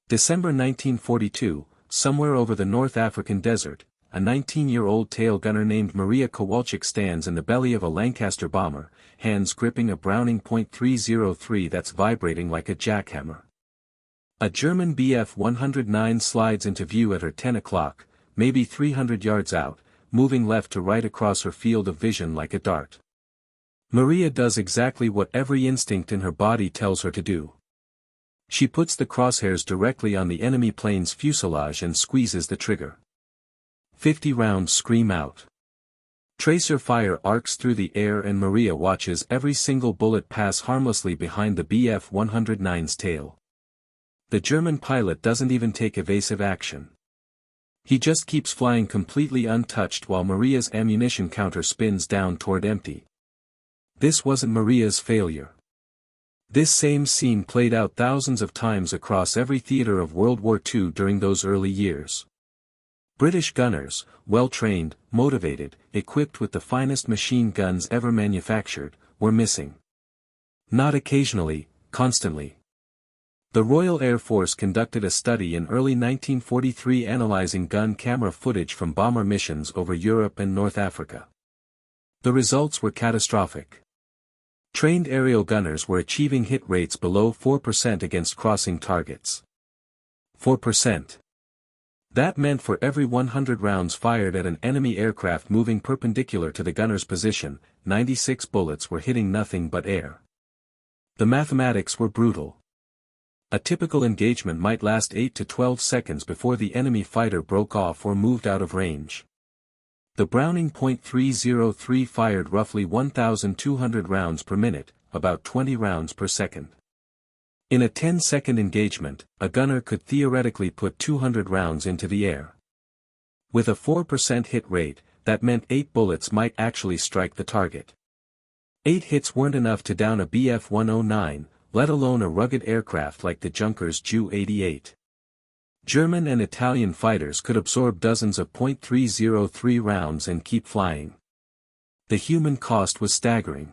December 1942, somewhere over the North African desert, a 19-year-old tail gunner named Maria Kowalczyk stands in the belly of a Lancaster bomber, hands gripping a Browning .303 that's vibrating like a jackhammer. A German Bf-109 slides into view at her 10 o'clock, maybe 300 yards out, moving left to right across her field of vision like a dart. Maria does exactly what every instinct in her body tells her to do. She puts the crosshairs directly on the enemy plane's fuselage and squeezes the trigger. 50 rounds scream out. Tracer fire arcs through the air and Maria watches every single bullet pass harmlessly behind the Bf-109's tail. The German pilot doesn't even take evasive action. He just keeps flying completely untouched while Maria's ammunition counter spins down toward empty. This wasn't Maria's failure. This same scene played out thousands of times across every theater of World War II during those early years. British gunners, well-trained, motivated, equipped with the finest machine guns ever manufactured, were missing. Not occasionally, constantly. The Royal Air Force conducted a study in early 1943 analyzing gun camera footage from bomber missions over Europe and North Africa. The results were catastrophic. Trained aerial gunners were achieving hit rates below 4% against crossing targets. 4%. That meant for every 100 rounds fired at an enemy aircraft moving perpendicular to the gunner's position, 96 bullets were hitting nothing but air. The mathematics were brutal. A typical engagement might last 8 to 12 seconds before the enemy fighter broke off or moved out of range. The Browning .303 fired roughly 1,200 rounds per minute, about 20 rounds per second. In a 10-second engagement, a gunner could theoretically put 200 rounds into the air. With a 4% hit rate, that meant 8 bullets might actually strike the target. 8 hits weren't enough to down a Bf-109, let alone a rugged aircraft like the Junkers Ju-88. German and Italian fighters could absorb dozens of .303 rounds and keep flying. The human cost was staggering.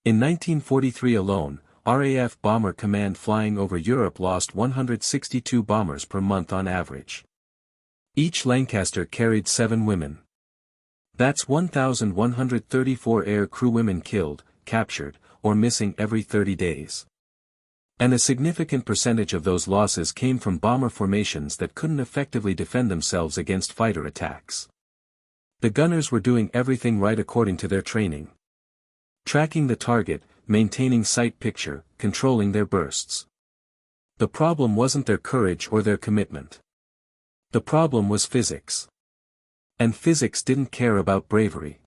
In 1943 alone, RAF Bomber Command flying over Europe lost 162 bombers per month on average. Each Lancaster carried 7 women. That's 1,134 air crew women killed, captured, or missing every 30 days. And a significant percentage of those losses came from bomber formations that couldn't effectively defend themselves against fighter attacks. The gunners were doing everything right according to their training. Tracking the target, maintaining sight picture, controlling their bursts. The problem wasn't their courage or their commitment. The problem was physics. And physics didn't care about bravery.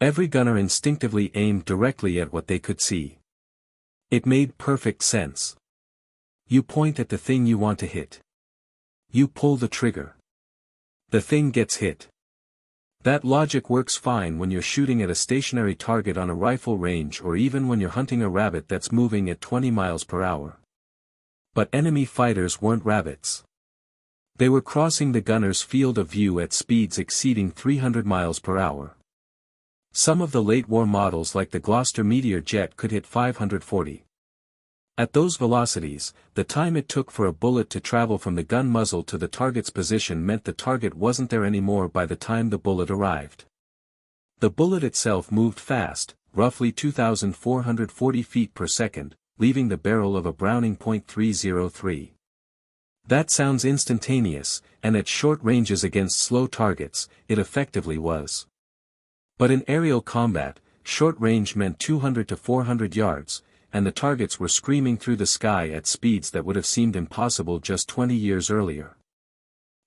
Every gunner instinctively aimed directly at what they could see. It made perfect sense. You point at the thing you want to hit. You pull the trigger. The thing gets hit. That logic works fine when you're shooting at a stationary target on a rifle range or even when you're hunting a rabbit that's moving at 20 miles per hour. But enemy fighters weren't rabbits. They were crossing the gunner's field of view at speeds exceeding 300 miles per hour. Some of the late war models like the Gloucester Meteor jet could hit 540. At those velocities, the time it took for a bullet to travel from the gun muzzle to the target's position meant the target wasn't there anymore by the time the bullet arrived. The bullet itself moved fast, roughly 2,440 feet per second, leaving the barrel of a Browning .303. That sounds instantaneous, and at short ranges against slow targets, it effectively was. But in aerial combat, short range meant 200 to 400 yards, and the targets were screaming through the sky at speeds that would have seemed impossible just 20 years earlier.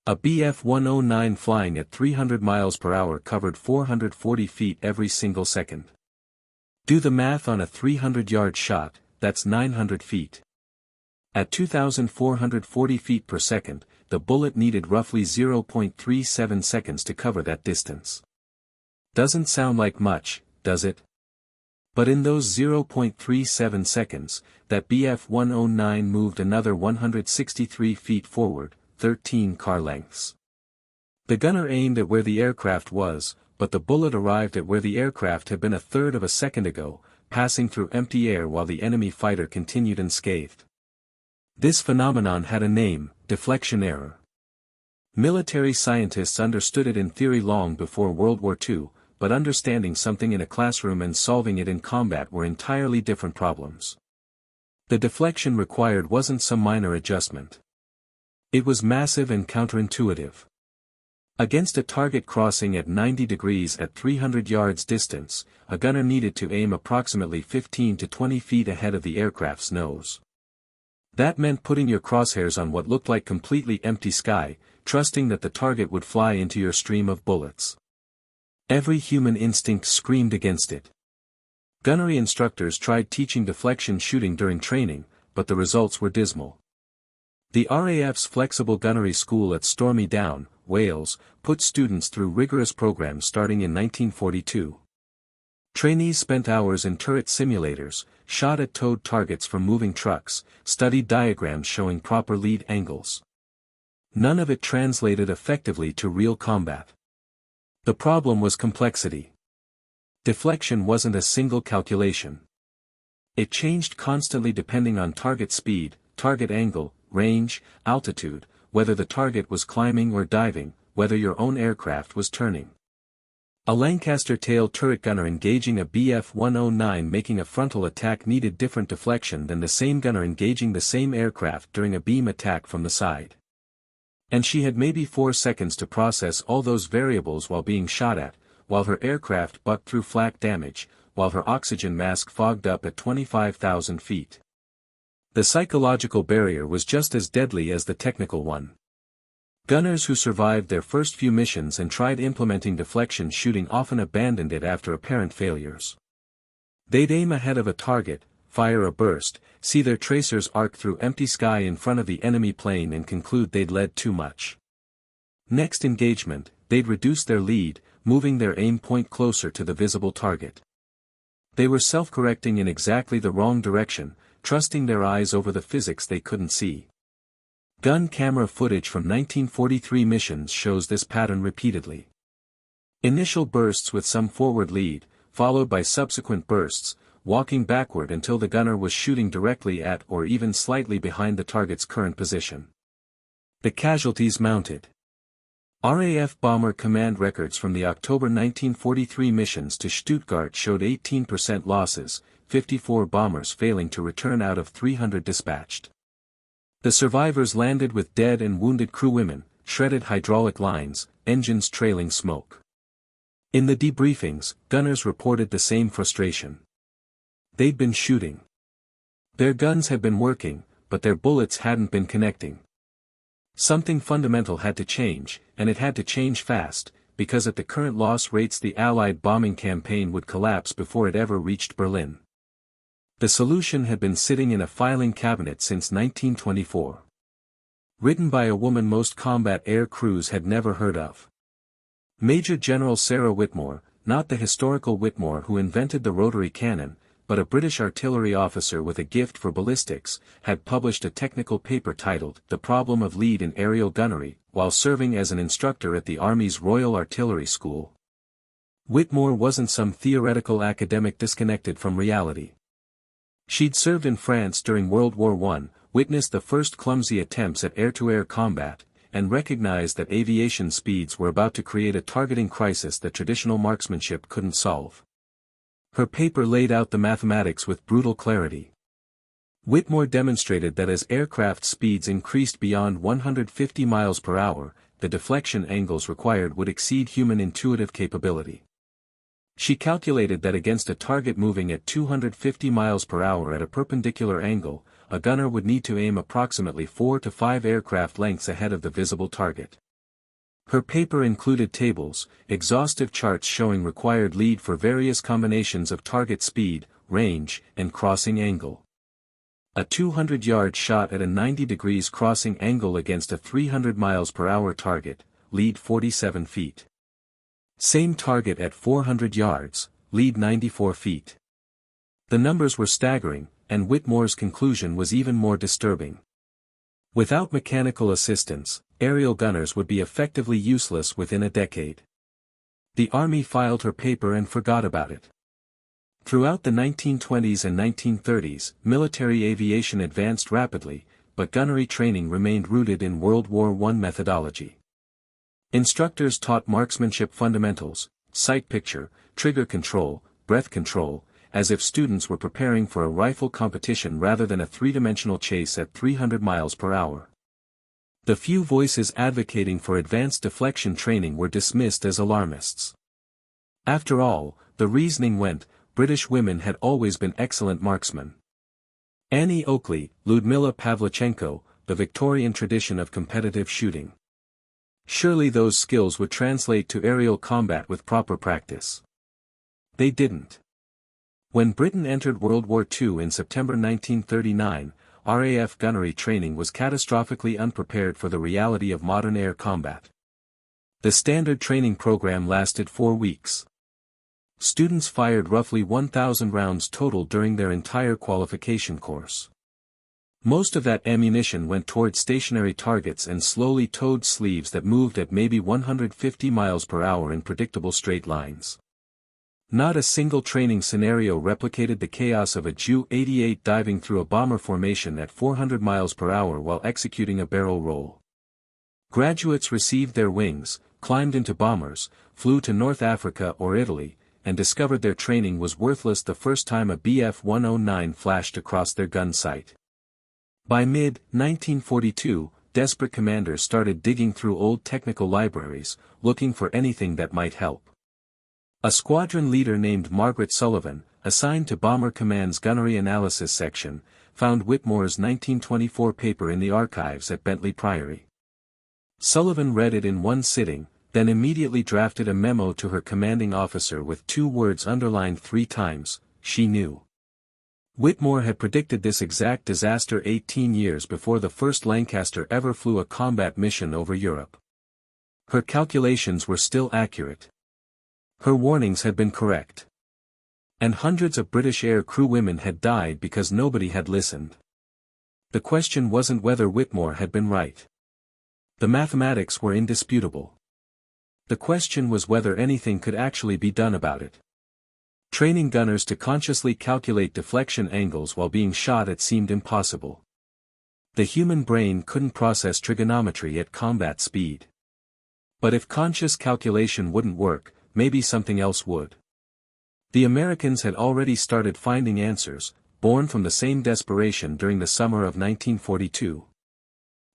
A Bf-109 flying at 300 miles per hour covered 440 feet every single second. Do the math on a 300-yard shot, that's 900 feet. At 2,440 feet per second, the bullet needed roughly 0.37 seconds to cover that distance. Doesn't sound like much, does it? But in those 0.37 seconds, that Bf-109 moved another 163 feet forward, 13 car lengths. The gunner aimed at where the aircraft was, but the bullet arrived at where the aircraft had been a third of a second ago, passing through empty air while the enemy fighter continued unscathed. This phenomenon had a name: deflection error. Military scientists understood it in theory long before World War II, but understanding something in a classroom and solving it in combat were entirely different problems. The deflection required wasn't some minor adjustment. It was massive and counterintuitive. Against a target crossing at 90 degrees at 300 yards distance, a gunner needed to aim approximately 15 to 20 feet ahead of the aircraft's nose. That meant putting your crosshairs on what looked like completely empty sky, trusting that the target would fly into your stream of bullets. Every human instinct screamed against it. Gunnery instructors tried teaching deflection shooting during training, but the results were dismal. The RAF's Flexible Gunnery School at Stormy Down, Wales, put students through rigorous programs starting in 1942. Trainees spent hours in turret simulators, shot at towed targets from moving trucks, studied diagrams showing proper lead angles. None of it translated effectively to real combat. The problem was complexity. Deflection wasn't a single calculation. It changed constantly depending on target speed, target angle, range, altitude, whether the target was climbing or diving, whether your own aircraft was turning. A Lancaster tail turret gunner engaging a Bf-109 making a frontal attack needed different deflection than the same gunner engaging the same aircraft during a beam attack from the side. And she had maybe 4 seconds to process all those variables while being shot at, while her aircraft bucked through flak damage, while her oxygen mask fogged up at 25,000 feet. The psychological barrier was just as deadly as the technical one. Gunners who survived their first few missions and tried implementing deflection shooting often abandoned it after apparent failures. They'd aim ahead of a target, fire a burst, see their tracers arc through empty sky in front of the enemy plane and conclude they'd led too much. Next engagement, they'd reduce their lead, moving their aim point closer to the visible target. They were self-correcting in exactly the wrong direction, trusting their eyes over the physics they couldn't see. Gun camera footage from 1943 missions shows this pattern repeatedly. Initial bursts with some forward lead, followed by subsequent bursts, walking backward until the gunner was shooting directly at or even slightly behind the target's current position. The casualties mounted. RAF Bomber Command records from the October 1943 missions to Stuttgart showed 18% losses, 54 bombers failing to return out of 300 dispatched. The survivors landed with dead and wounded crewwomen, shredded hydraulic lines, engines trailing smoke. In the debriefings, gunners reported the same frustration. They'd been shooting. Their guns had been working, but their bullets hadn't been connecting. Something fundamental had to change, and it had to change fast, because at the current loss rates the Allied bombing campaign would collapse before it ever reached Berlin. The solution had been sitting in a filing cabinet since 1924. Written by a woman most combat air crews had never heard of. Major General Sarah Whitmore, not the historical Whitmore who invented the rotary cannon, but a British artillery officer with a gift for ballistics, had published a technical paper titled The Problem of Lead in Aerial Gunnery, while serving as an instructor at the Army's Royal Artillery School. Whitmore wasn't some theoretical academic disconnected from reality. She'd served in France during World War I, witnessed the first clumsy attempts at air-to-air combat, and recognized that aviation speeds were about to create a targeting crisis that traditional marksmanship couldn't solve. Her paper laid out the mathematics with brutal clarity. Whitmore demonstrated that as aircraft speeds increased beyond 150 miles per hour, the deflection angles required would exceed human intuitive capability. She calculated that against a target moving at 250 miles per hour at a perpendicular angle, a gunner would need to aim approximately 4 to 5 aircraft lengths ahead of the visible target. Her paper included tables, exhaustive charts showing required lead for various combinations of target speed, range, and crossing angle. A 200-yard shot at a 90 degrees crossing angle against a 300 miles per hour target, lead 47 feet. Same target at 400 yards, lead 94 feet. The numbers were staggering, and Whitmore's conclusion was even more disturbing. Without mechanical assistance, aerial gunners would be effectively useless within a decade. The Army filed her paper and forgot about it. Throughout the 1920s and 1930s, military aviation advanced rapidly, but gunnery training remained rooted in World War I methodology. Instructors taught marksmanship fundamentals, sight picture, trigger control, breath control, as if students were preparing for a rifle competition rather than a three-dimensional chase at 300 miles per hour. The few voices advocating for advanced deflection training were dismissed as alarmists. After all, the reasoning went, British women had always been excellent marksmen. Annie Oakley, Ludmila Pavlichenko, the Victorian tradition of competitive shooting. Surely those skills would translate to aerial combat with proper practice. They didn't. When Britain entered World War II in September 1939, RAF gunnery training was catastrophically unprepared for the reality of modern air combat. The standard training program lasted 4 weeks. Students fired roughly 1,000 rounds total during their entire qualification course. Most of that ammunition went toward stationary targets and slowly towed sleeves that moved at maybe 150 miles per hour in predictable straight lines. Not a single training scenario replicated the chaos of a Ju-88 diving through a bomber formation at 400 miles per hour while executing a barrel roll. Graduates received their wings, climbed into bombers, flew to North Africa or Italy, and discovered their training was worthless the first time a Bf-109 flashed across their gun sight. By mid-1942, desperate commanders started digging through old technical libraries, looking for anything that might help. A squadron leader named Margaret Sullivan, assigned to Bomber Command's Gunnery Analysis section, found Whitmore's 1924 paper in the archives at Bentley Priory. Sullivan read it in one sitting, then immediately drafted a memo to her commanding officer with 2 words underlined 3 times, she knew. Whitmore had predicted this exact disaster 18 years before the first Lancaster ever flew a combat mission over Europe. Her calculations were still accurate. Her warnings had been correct. And hundreds of British air crew women had died because nobody had listened. The question wasn't whether Whitmore had been right. The mathematics were indisputable. The question was whether anything could actually be done about it. Training gunners to consciously calculate deflection angles while being shot at seemed impossible. The human brain couldn't process trigonometry at combat speed. But if conscious calculation wouldn't work, maybe something else would. The Americans had already started finding answers, born from the same desperation during the summer of 1942.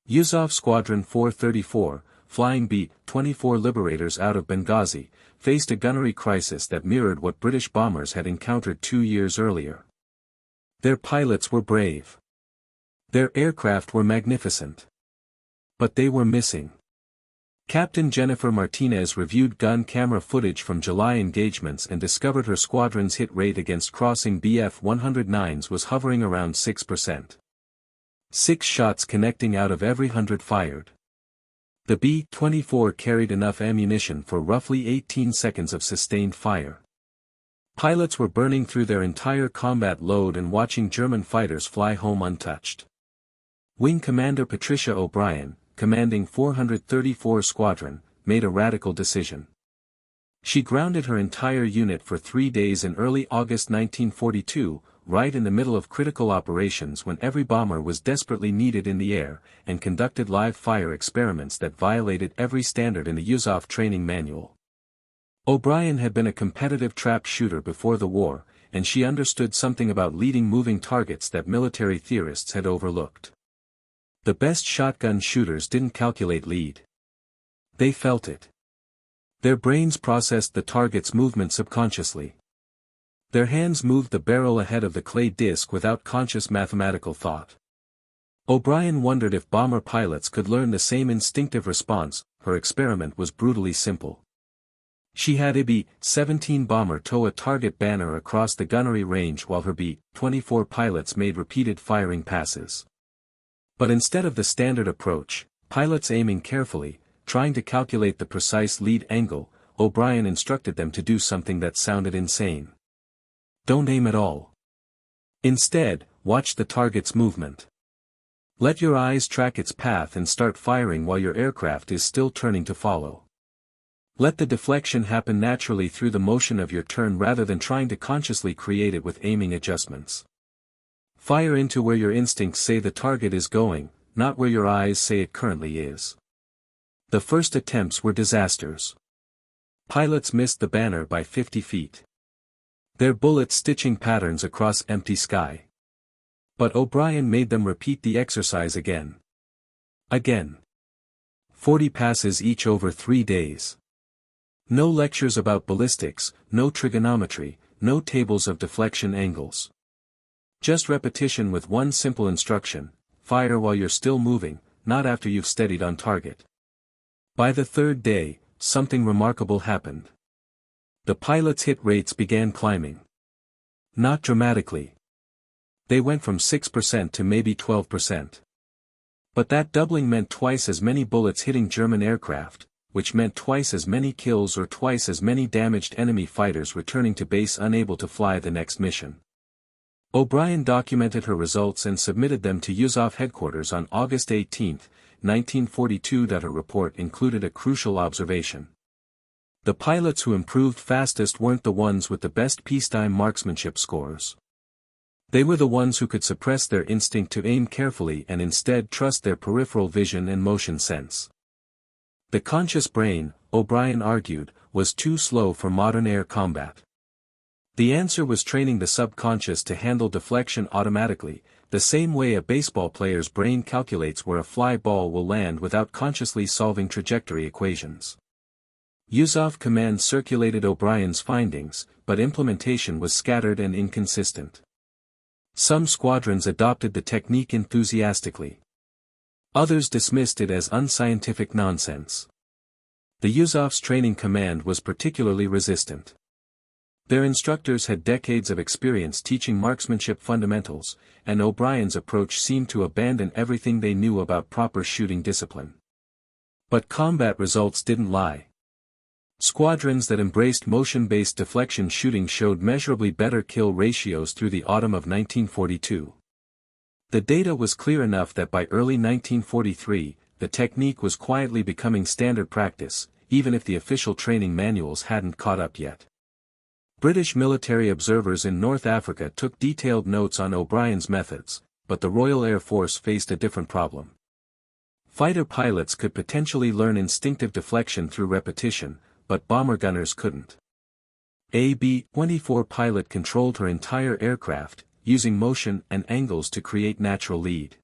Yuzov Squadron 434, flying B-24 Liberators out of Benghazi, faced a gunnery crisis that mirrored what British bombers had encountered 2 years earlier. Their pilots were brave. Their aircraft were magnificent. But they were missing. Captain Jennifer Martinez reviewed gun camera footage from July engagements and discovered her squadron's hit rate against crossing Bf-109s was hovering around 6%. 6 shots connecting out of every 100 fired. The B-24 carried enough ammunition for roughly 18 seconds of sustained fire. Pilots were burning through their entire combat load and watching German fighters fly home untouched. Wing Commander Patricia O'Brien, commanding 434 Squadron, made a radical decision. She grounded her entire unit for 3 days in early August 1942, right in the middle of critical operations when every bomber was desperately needed in the air, and conducted live fire experiments that violated every standard in the Yuzov training manual. O'Brien had been a competitive trap shooter before the war, and she understood something about leading moving targets that military theorists had overlooked. The best shotgun shooters didn't calculate lead. They felt it. Their brains processed the target's movement subconsciously. Their hands moved the barrel ahead of the clay disc without conscious mathematical thought. O'Brien wondered if bomber pilots could learn the same instinctive response. Her experiment was brutally simple. She had a B-17 bomber tow a target banner across the gunnery range while her B-24 pilots made repeated firing passes. But instead of the standard approach, pilots aiming carefully, trying to calculate the precise lead angle, O'Brien instructed them to do something that sounded insane. Don't aim at all. Instead, watch the target's movement. Let your eyes track its path and start firing while your aircraft is still turning to follow. Let the deflection happen naturally through the motion of your turn rather than trying to consciously create it with aiming adjustments. Fire into where your instincts say the target is going, not where your eyes say it currently is. The first attempts were disasters. Pilots missed the banner by 50 feet. Their bullets stitching patterns across empty sky. But O'Brien made them repeat the exercise again. Again. 40 passes each over 3 days. No lectures about ballistics, no trigonometry, no tables of deflection angles. Just repetition with one simple instruction: fire while you're still moving, not after you've steadied on target. By the third day, something remarkable happened. The pilots' hit rates began climbing. Not dramatically. They went from 6% to maybe 12%. But that doubling meant twice as many bullets hitting German aircraft, which meant twice as many kills or twice as many damaged enemy fighters returning to base unable to fly the next mission. O'Brien documented her results and submitted them to USAF headquarters on August 18, 1942. Her report included a crucial observation. The pilots who improved fastest weren't the ones with the best peacetime marksmanship scores. They were the ones who could suppress their instinct to aim carefully and instead trust their peripheral vision and motion sense. The conscious brain, O'Brien argued, was too slow for modern air combat. The answer was training the subconscious to handle deflection automatically, the same way a baseball player's brain calculates where a fly ball will land without consciously solving trajectory equations. USAF command circulated O'Brien's findings, but implementation was scattered and inconsistent. Some squadrons adopted the technique enthusiastically. Others dismissed it as unscientific nonsense. The USAF's training command was particularly resistant. Their instructors had decades of experience teaching marksmanship fundamentals, and O'Brien's approach seemed to abandon everything they knew about proper shooting discipline. But combat results didn't lie. Squadrons that embraced motion-based deflection shooting showed measurably better kill ratios through the autumn of 1942. The data was clear enough that by early 1943, the technique was quietly becoming standard practice, even if the official training manuals hadn't caught up yet. British military observers in North Africa took detailed notes on O'Brien's methods, but the Royal Air Force faced a different problem. Fighter pilots could potentially learn instinctive deflection through repetition, but bomber gunners couldn't. A B-24 pilot controlled her entire aircraft, using motion and angles to create natural lead.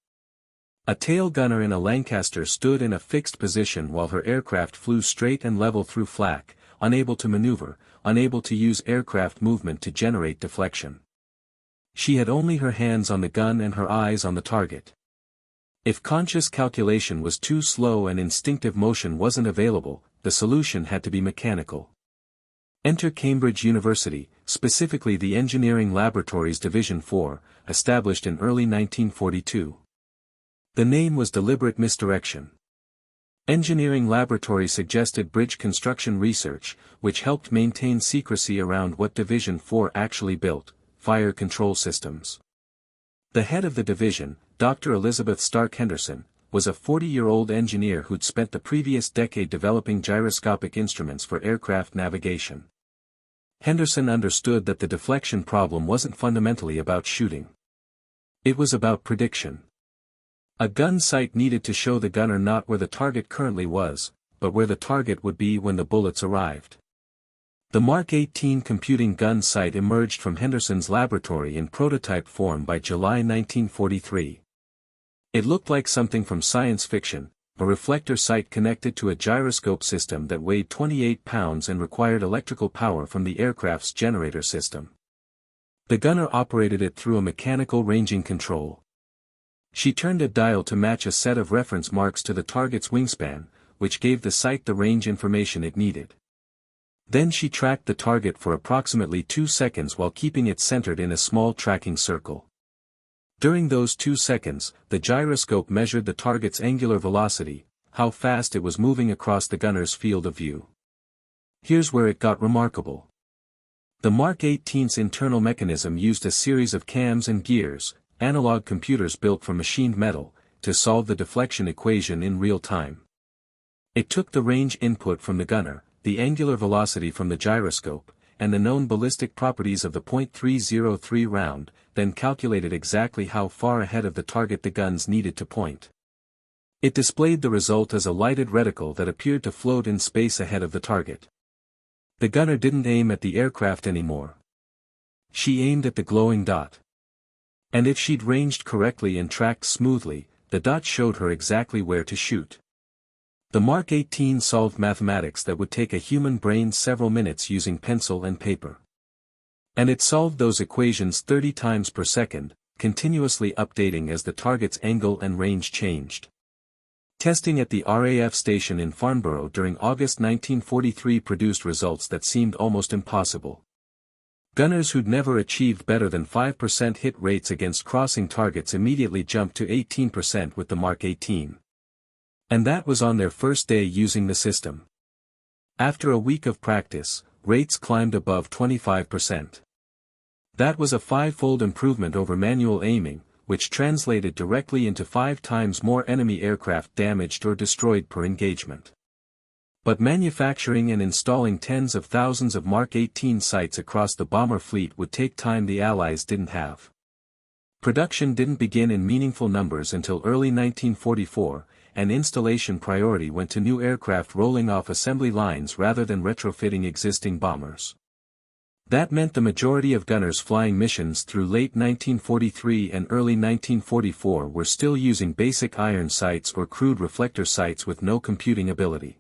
A tail gunner in a Lancaster stood in a fixed position while her aircraft flew straight and level through flak, unable to maneuver, unable to use aircraft movement to generate deflection. She had only her hands on the gun and her eyes on the target. If conscious calculation was too slow and instinctive motion wasn't available, the solution had to be mechanical. Enter Cambridge University, specifically the Engineering Laboratories Division 4, established in early 1942. The name was deliberate misdirection. Engineering Laboratory suggested bridge construction research, which helped maintain secrecy around what Division 4 actually built: fire control systems. The head of the division, Dr. Elizabeth Stark Henderson, was a 40-year-old engineer who'd spent the previous decade developing gyroscopic instruments for aircraft navigation. Henderson understood that the deflection problem wasn't fundamentally about shooting. It was about prediction. A gun sight needed to show the gunner not where the target currently was, but where the target would be when the bullets arrived. The Mark 18 computing gun sight emerged from Henderson's laboratory in prototype form by July 1943. It looked like something from science fiction, a reflector sight connected to a gyroscope system that weighed 28 pounds and required electrical power from the aircraft's generator system. The gunner operated it through a mechanical ranging control. She turned a dial to match a set of reference marks to the target's wingspan, which gave the sight the range information it needed. Then she tracked the target for approximately 2 seconds while keeping it centered in a small tracking circle. During those 2 seconds, the gyroscope measured the target's angular velocity, how fast it was moving across the gunner's field of view. Here's where it got remarkable. The Mark 18's internal mechanism used a series of cams and gears, analog computers built from machined metal, to solve the deflection equation in real time. It took the range input from the gunner, the angular velocity from the gyroscope, and the known ballistic properties of the .303 round, then calculated exactly how far ahead of the target the guns needed to point. It displayed the result as a lighted reticle that appeared to float in space ahead of the target. The gunner didn't aim at the aircraft anymore. She aimed at the glowing dot. And if she'd ranged correctly and tracked smoothly, the dot showed her exactly where to shoot. The Mark 18 solved mathematics that would take a human brain several minutes using pencil and paper. And it solved those equations 30 times per second, continuously updating as the target's angle and range changed. Testing at the RAF station in Farnborough during August 1943 produced results that seemed almost impossible. Gunners who'd never achieved better than 5% hit rates against crossing targets immediately jumped to 18% with the Mark 18. And that was on their first day using the system. After a week of practice, rates climbed above 25%. That was a 5-fold improvement over manual aiming, which translated directly into 5 times more enemy aircraft damaged or destroyed per engagement. But manufacturing and installing tens of thousands of Mark 18 sights across the bomber fleet would take time the Allies didn't have. Production didn't begin in meaningful numbers until early 1944, and installation priority went to new aircraft rolling off assembly lines rather than retrofitting existing bombers. That meant the majority of gunners flying missions through late 1943 and early 1944 were still using basic iron sights or crude reflector sights with no computing ability.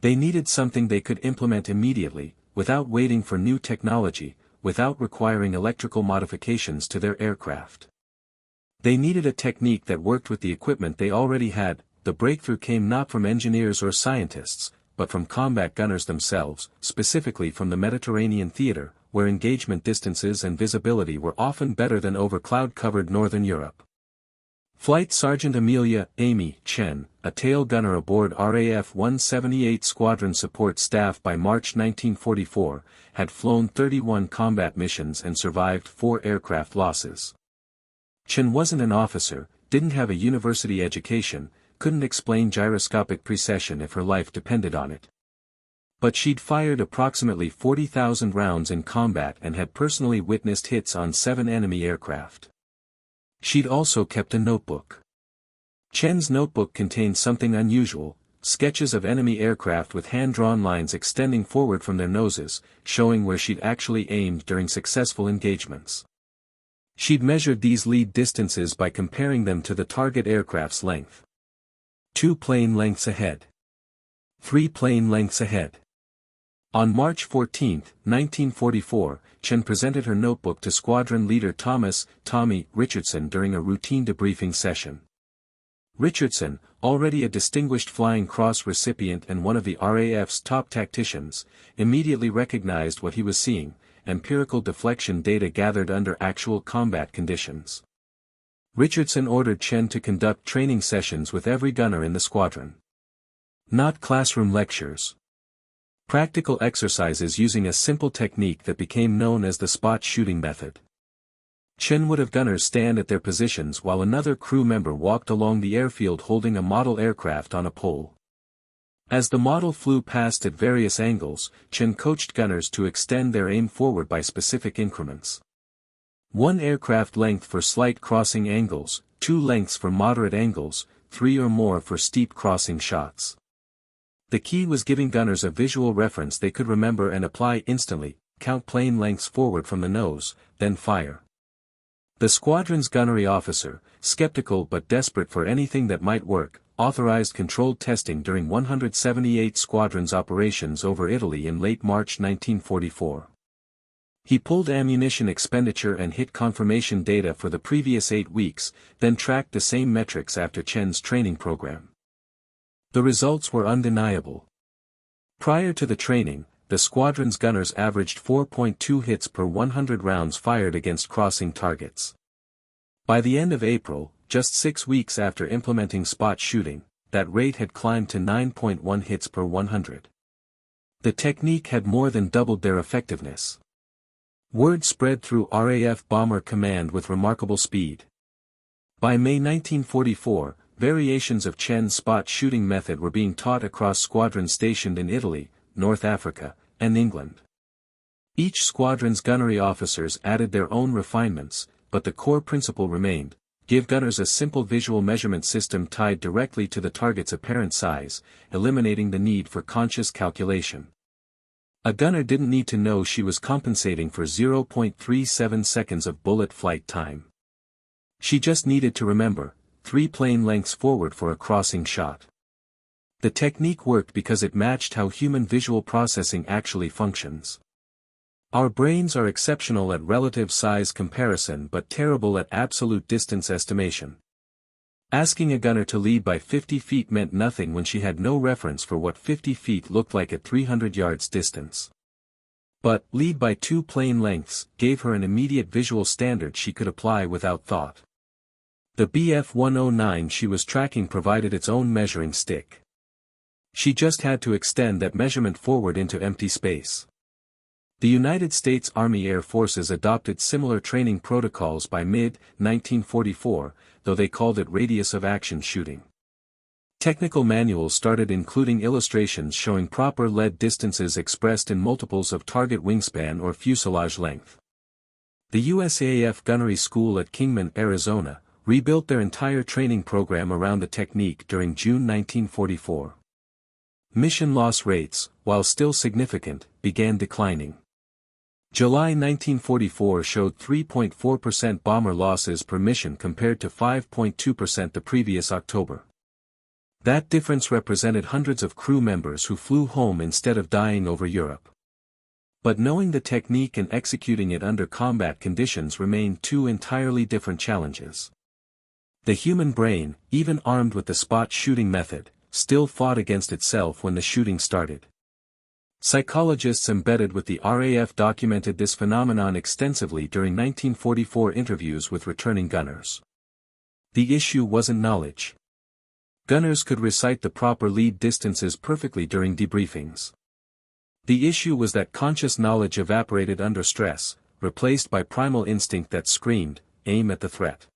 They needed something they could implement immediately, without waiting for new technology, without requiring electrical modifications to their aircraft. They needed a technique that worked with the equipment they already had. The breakthrough came not from engineers or scientists, but from combat gunners themselves, specifically from the Mediterranean theater, where engagement distances and visibility were often better than over cloud-covered northern Europe. Flight Sergeant Amelia Amy Chen, a tail gunner aboard RAF 178 Squadron Support Staff by March 1944, had flown 31 combat missions and survived 4 aircraft losses. Chen wasn't an officer, didn't have a university education, couldn't explain gyroscopic precession if her life depended on it. But she'd fired approximately 40,000 rounds in combat and had personally witnessed hits on 7 enemy aircraft. She'd also kept a notebook. Chen's notebook contained something unusual: sketches of enemy aircraft with hand-drawn lines extending forward from their noses, showing where she'd actually aimed during successful engagements. She'd measured these lead distances by comparing them to the target aircraft's length. 2 plane lengths ahead. 3 plane lengths ahead. On March 14, 1944, Chen presented her notebook to Squadron Leader Tommy Richardson during a routine debriefing session. Richardson, already a distinguished Flying Cross recipient and one of the RAF's top tacticians, immediately recognized what he was seeing: empirical deflection data gathered under actual combat conditions. Richardson ordered Chen to conduct training sessions with every gunner in the squadron. Not classroom lectures. Practical exercises using a simple technique that became known as the spot shooting method. Chen would have gunners stand at their positions while another crew member walked along the airfield holding a model aircraft on a pole. As the model flew past at various angles, Chen coached gunners to extend their aim forward by specific increments. 1 aircraft length for slight crossing angles, 2 lengths for moderate angles, 3 or more for steep crossing shots. The key was giving gunners a visual reference they could remember and apply instantly: count plane lengths forward from the nose, then fire. The squadron's gunnery officer, skeptical but desperate for anything that might work, authorized controlled testing during 178 Squadron's operations over Italy in late March 1944. He pulled ammunition expenditure and hit confirmation data for the previous 8 weeks, then tracked the same metrics after Chen's training program. The results were undeniable. Prior to the training, the squadron's gunners averaged 4.2 hits per 100 rounds fired against crossing targets. By the end of April, just 6 weeks after implementing spot shooting, that rate had climbed to 9.1 hits per 100. The technique had more than doubled their effectiveness. Word spread through RAF Bomber Command with remarkable speed. By May 1944, variations of Chen's spot shooting method were being taught across squadrons stationed in Italy, North Africa, and England. Each squadron's gunnery officers added their own refinements, but the core principle remained: give gunners a simple visual measurement system tied directly to the target's apparent size, eliminating the need for conscious calculation. A gunner didn't need to know she was compensating for 0.37 seconds of bullet flight time. She just needed to remember, 3 plane lengths forward for a crossing shot. The technique worked because it matched how human visual processing actually functions. Our brains are exceptional at relative size comparison but terrible at absolute distance estimation. Asking a gunner to lead by 50 feet meant nothing when she had no reference for what 50 feet looked like at 300 yards distance. But, lead by 2 plane lengths, gave her an immediate visual standard she could apply without thought. The BF-109 she was tracking provided its own measuring stick. She just had to extend that measurement forward into empty space. The United States Army Air Forces adopted similar training protocols by mid-1944, though they called it radius of action shooting. Technical manuals started including illustrations showing proper lead distances expressed in multiples of target wingspan or fuselage length. The USAF Gunnery School at Kingman, Arizona, rebuilt their entire training program around the technique during June 1944. Mission loss rates, while still significant, began declining. July 1944 showed 3.4% bomber losses per mission compared to 5.2% the previous October. That difference represented hundreds of crew members who flew home instead of dying over Europe. But knowing the technique and executing it under combat conditions remained 2 entirely different challenges. The human brain, even armed with the spot shooting method, still fought against itself when the shooting started. Psychologists embedded with the RAF documented this phenomenon extensively during 1944 interviews with returning gunners. The issue wasn't knowledge. Gunners could recite the proper lead distances perfectly during debriefings. The issue was that conscious knowledge evaporated under stress, replaced by primal instinct that screamed, aim at the threat.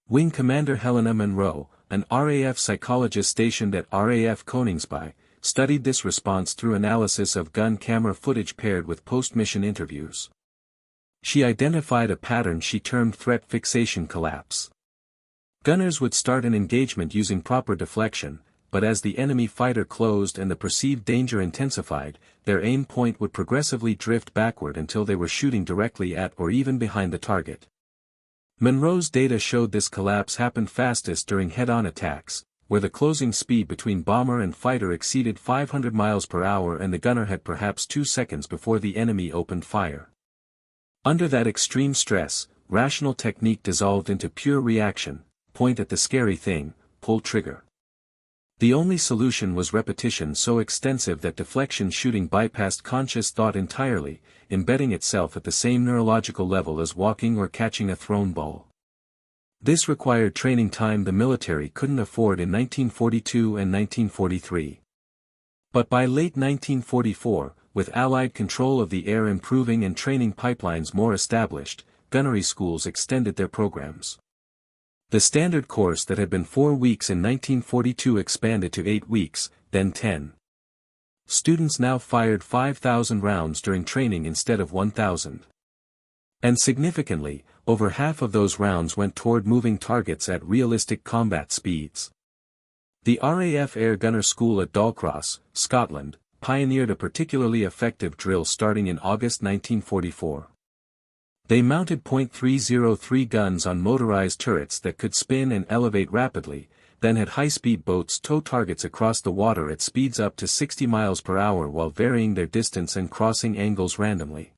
Wing Commander Helena Monroe, an RAF psychologist stationed at RAF Koningsby, studied this response through analysis of gun camera footage paired with post-mission interviews. She identified a pattern she termed threat fixation collapse. Gunners would start an engagement using proper deflection, but as the enemy fighter closed and the perceived danger intensified, their aim point would progressively drift backward until they were shooting directly at or even behind the target. Monroe's data showed this collapse happened fastest during head-on attacks, where the closing speed between bomber and fighter exceeded 500 miles per hour and the gunner had perhaps 2 seconds before the enemy opened fire. Under that extreme stress, rational technique dissolved into pure reaction: point at the scary thing, pull trigger. The only solution was repetition so extensive that deflection shooting bypassed conscious thought entirely, embedding itself at the same neurological level as walking or catching a thrown ball. This required training time the military couldn't afford in 1942 and 1943. But by late 1944, with Allied control of the air improving and training pipelines more established, gunnery schools extended their programs. The standard course that had been 4 weeks in 1942 expanded to 8 weeks, then 10. Students now fired 5,000 rounds during training instead of 1,000. And significantly, over half of those rounds went toward moving targets at realistic combat speeds. The RAF Air Gunner School at Dalcross, Scotland, pioneered a particularly effective drill starting in August 1944. They mounted .303 guns on motorized turrets that could spin and elevate rapidly, then had high-speed boats tow targets across the water at speeds up to 60 miles per hour while varying their distance and crossing angles randomly.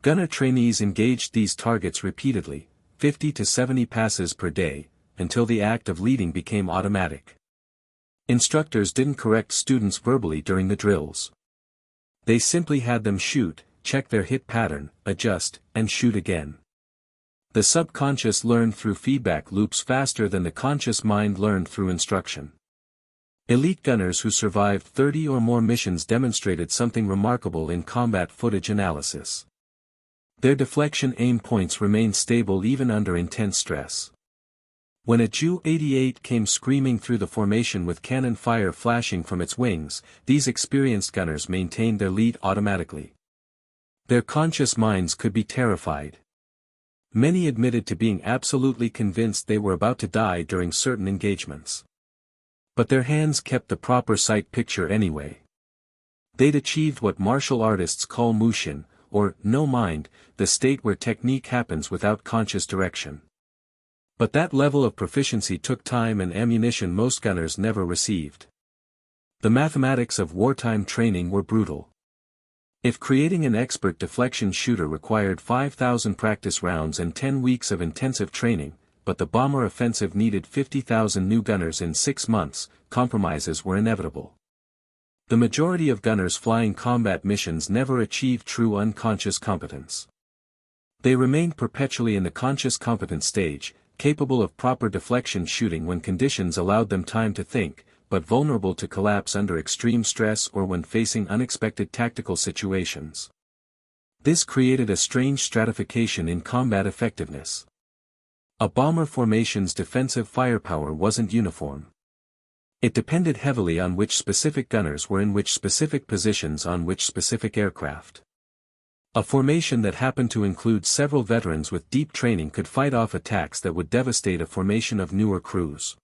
Gunner trainees engaged these targets repeatedly, 50 to 70 passes per day, until the act of leading became automatic. Instructors didn't correct students verbally during the drills. They simply had them shoot, check their hit pattern, adjust, and shoot again. The subconscious learned through feedback loops faster than the conscious mind learned through instruction. Elite gunners who survived 30 or more missions demonstrated something remarkable in combat footage analysis. Their deflection aim points remained stable even under intense stress. When a Ju-88 came screaming through the formation with cannon fire flashing from its wings, these experienced gunners maintained their lead automatically. Their conscious minds could be terrified. Many admitted to being absolutely convinced they were about to die during certain engagements. But their hands kept the proper sight picture anyway. They'd achieved what martial artists call mushin, or no mind, the state where technique happens without conscious direction. But that level of proficiency took time and ammunition most gunners never received. The mathematics of wartime training were brutal. If creating an expert deflection shooter required 5,000 practice rounds and 10 weeks of intensive training, but the bomber offensive needed 50,000 new gunners in 6 months, compromises were inevitable. The majority of gunners flying combat missions never achieved true unconscious competence. They remained perpetually in the conscious competent stage, capable of proper deflection shooting when conditions allowed them time to think, but vulnerable to collapse under extreme stress or when facing unexpected tactical situations. This created a strange stratification in combat effectiveness. A bomber formation's defensive firepower wasn't uniform. It depended heavily on which specific gunners were in which specific positions on which specific aircraft. A formation that happened to include several veterans with deep training could fight off attacks that would devastate a formation of newer crews.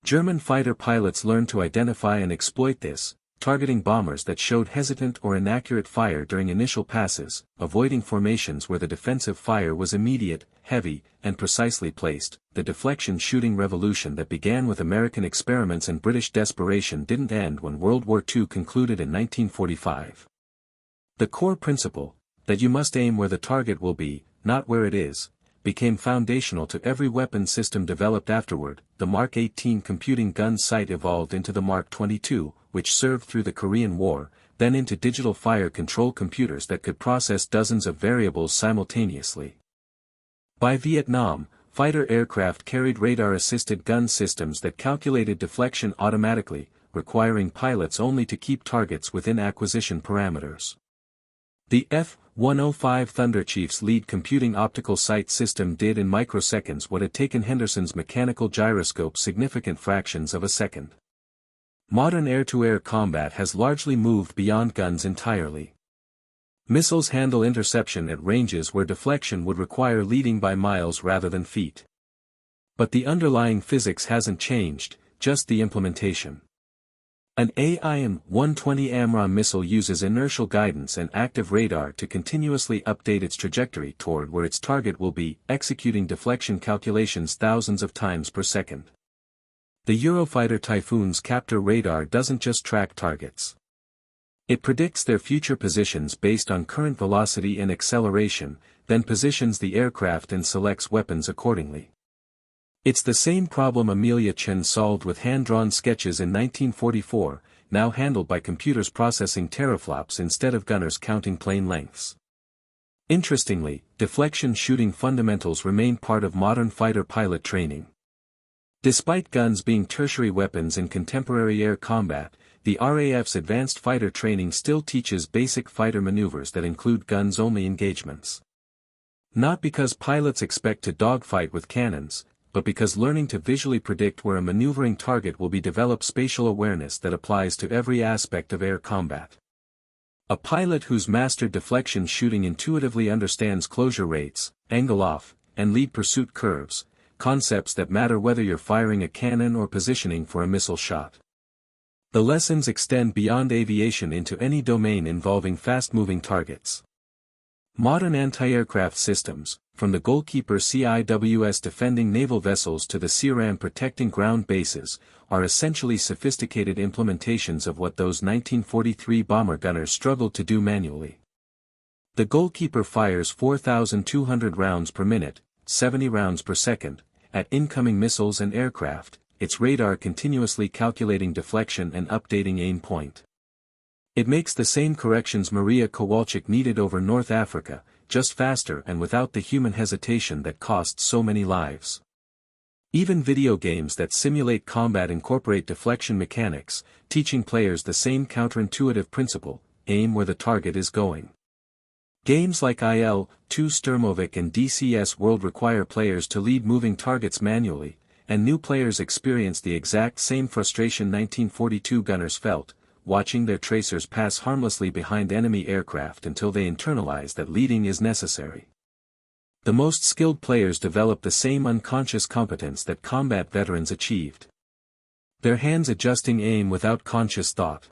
German fighter pilots learned to identify and exploit this, targeting bombers that showed hesitant or inaccurate fire during initial passes, avoiding formations where the defensive fire was immediate, heavy, and precisely placed. The deflection shooting revolution that began with American experiments and British desperation didn't end when World War II concluded in 1945. The core principle, that you must aim where the target will be, not where it is, became foundational to every weapon system developed afterward. The Mark 18 computing gun sight evolved into the Mark 22, which served through the Korean War, then into digital fire control computers that could process dozens of variables simultaneously. By Vietnam, fighter aircraft carried radar-assisted gun systems that calculated deflection automatically, requiring pilots only to keep targets within acquisition parameters. The F-105 Thunderchief's lead computing optical sight system did in microseconds what had taken Henderson's mechanical gyroscope significant fractions of a second. Modern air-to-air combat has largely moved beyond guns entirely. Missiles handle interception at ranges where deflection would require leading by miles rather than feet. But the underlying physics hasn't changed, just the implementation. An AIM-120 AMRAAM missile uses inertial guidance and active radar to continuously update its trajectory toward where its target will be, executing deflection calculations thousands of times per second. The Eurofighter Typhoon's Captor radar doesn't just track targets. It predicts their future positions based on current velocity and acceleration, then positions the aircraft and selects weapons accordingly. It's the same problem Amelia Chen solved with hand-drawn sketches in 1944, now handled by computers processing teraflops instead of gunners counting plane lengths. Interestingly, deflection shooting fundamentals remain part of modern fighter pilot training. Despite guns being tertiary weapons in contemporary air combat, the RAF's advanced fighter training still teaches basic fighter maneuvers that include guns-only engagements. Not because pilots expect to dogfight with cannons, but because learning to visually predict where a maneuvering target will be develops spatial awareness that applies to every aspect of air combat. A pilot who's mastered deflection shooting intuitively understands closure rates, angle off, and lead pursuit curves, concepts that matter whether you're firing a cannon or positioning for a missile shot. The lessons extend beyond aviation into any domain involving fast-moving targets. Modern anti-aircraft systems, from the Goalkeeper CIWS defending naval vessels to the CRAM protecting ground bases, are essentially sophisticated implementations of what those 1943 bomber gunners struggled to do manually. The Goalkeeper fires 4,200 rounds per minute, 70 rounds per second, at incoming missiles and aircraft, its radar continuously calculating deflection and updating aim point. It makes the same corrections Maria Kowalczyk needed over North Africa, just faster and without the human hesitation that costs so many lives. Even video games that simulate combat incorporate deflection mechanics, teaching players the same counterintuitive principle: aim where the target is going. Games like IL-2 Sturmovik and DCS World require players to lead moving targets manually, and new players experience the exact same frustration 1942 gunners felt, watching their tracers pass harmlessly behind enemy aircraft until they internalize that leading is necessary. The most skilled players develop the same unconscious competence that combat veterans achieved. Their hands adjusting aim without conscious thought.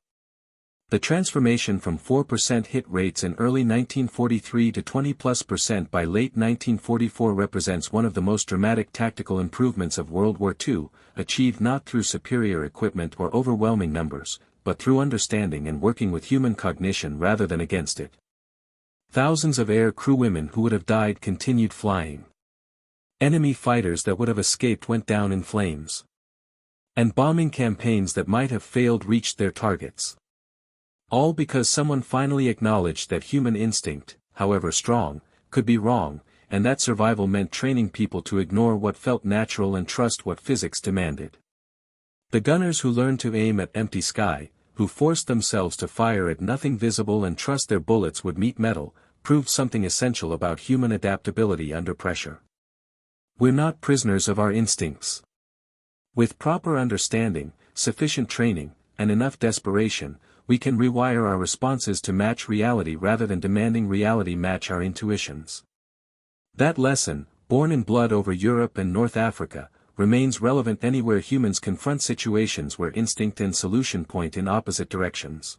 The transformation from 4% hit rates in early 1943 to 20+% by late 1944 represents one of the most dramatic tactical improvements of World War II, achieved not through superior equipment or overwhelming numbers, but through understanding and working with human cognition rather than against it. Thousands of air crew women who would have died continued flying. Enemy fighters that would have escaped went down in flames. And bombing campaigns that might have failed reached their targets. All because someone finally acknowledged that human instinct, however strong, could be wrong, and that survival meant training people to ignore what felt natural and trust what physics demanded. The gunners who learned to aim at empty sky, who forced themselves to fire at nothing visible and trust their bullets would meet metal, proved something essential about human adaptability under pressure. We're not prisoners of our instincts. With proper understanding, sufficient training, and enough desperation, we can rewire our responses to match reality rather than demanding reality match our intuitions. That lesson, born in blood over Europe and North Africa, remains relevant anywhere humans confront situations where instinct and solution point in opposite directions.